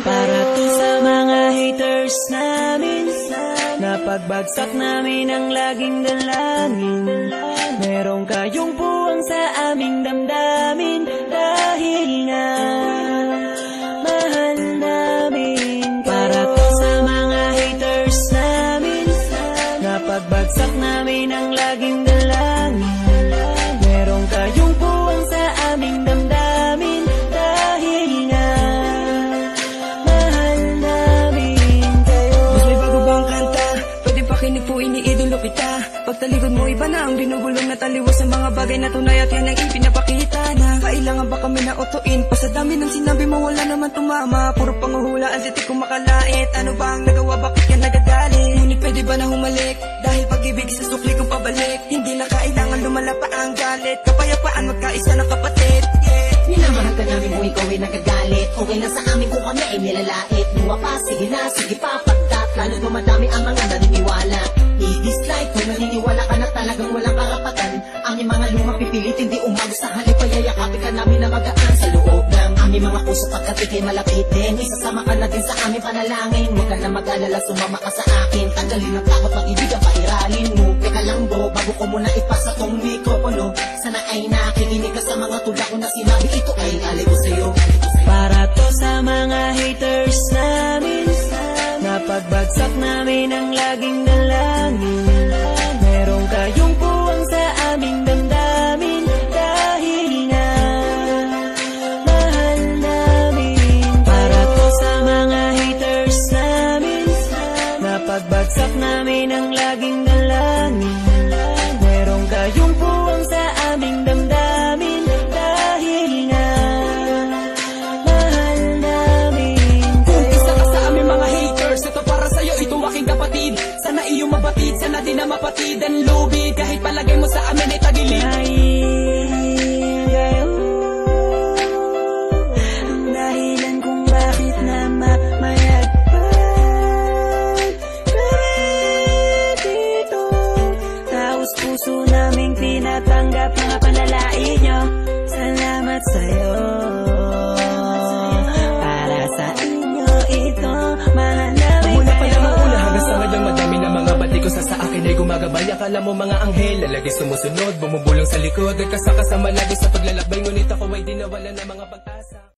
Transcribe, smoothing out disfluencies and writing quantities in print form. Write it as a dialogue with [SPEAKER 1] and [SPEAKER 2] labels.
[SPEAKER 1] Para to sa mga haters namin, napagbagsak namin ang laging dalangin. Merong kayong puwang sa aming damdamin, dahil nga mahal namin. Para to sa mga haters namin, napagbagsak namin ang laging dalangin. Merong kayong puwang sa aming damdamin, dahil nga mahal namin kayo.
[SPEAKER 2] Mas may bago bang kanta? Pwede pakinig po, iniidolo kita. Pagtalikod mo iba na ang binubulong na taliwas sa mga bagay na tunay at yan ang ipinapakita na kailangan ba kami na utuin pa sa dami ng sinabi mo wala naman tumama. Puro panguhula ang titik ko makalait. Ano ba ang nagawa, bakit ka nagagalit? Ngunit pwede ba na humalik? Dahil pag-ibig sa sukli kong pabalik. Hindi na kailangan lumala pa ang galit. Kapayapaan magkaisa ng kapatid, yeah.
[SPEAKER 3] Minamahal ka namin kung ikaw ay nagagalit. Okay lang sa amin kung kami ay nilalait. Luwa pa, sige na, sige pa, pagkat lalo't mamadami ang mga naniniwala. I-dislike kung naniniwala ka na talagang walang karapatan. Aming mga lumang pipilit, hindi umago sa halip. Payayakapin ka namin na magaan sa loob ng aming mga puso pagkat ikay malapit din. Isasama ka na din sa aming panalangin. Huwag ka na mag-alala, sumama ka sa akin. Tanggalin ang takot, pag-ibig ang pairalin mo. Teka lang bro, bago ko muna ipasa tong mikropono. Sana ay nakikinig ka sa mga tula ko na sinabi. Ito ay alay ko sa'yo.
[SPEAKER 1] Para to sa mga haters namin, napagbagsak namin ang laging dalangin. Merong kayong puwang sa aming damdamin, dahil nga mahal namin. Para to sa mga haters namin, napagbagsak namin ang laging dalangin. Merong kayong puwang sa aming damdamin, dahil nga mahal namin
[SPEAKER 2] Kung isa ka sa aming mga haters, ito para sa'yo, ito aking kapatid. Sana iyong mabatid, sana din na mapatid ang lubid. Kahit palagay mo sa amin ay tagilid.
[SPEAKER 1] Ang dahilan kung bakit na mamayagpag kami dito. Taos puso naming tinatanggap mga panalait nyo. Salamat sa'yo. Para sa inyo ito, mahal namin
[SPEAKER 2] Mula pa lang ang una
[SPEAKER 1] kayo.
[SPEAKER 2] hanggang sa ngayon, madami na mga bati ko sa akin ay gumagabay. Akala mo mga anghel, lalagi sumusunod, bumubulong sa likod. Nagkasakasama lagi sa paglalakbay, ngunit ako ay di nawala ng mga pag-asa.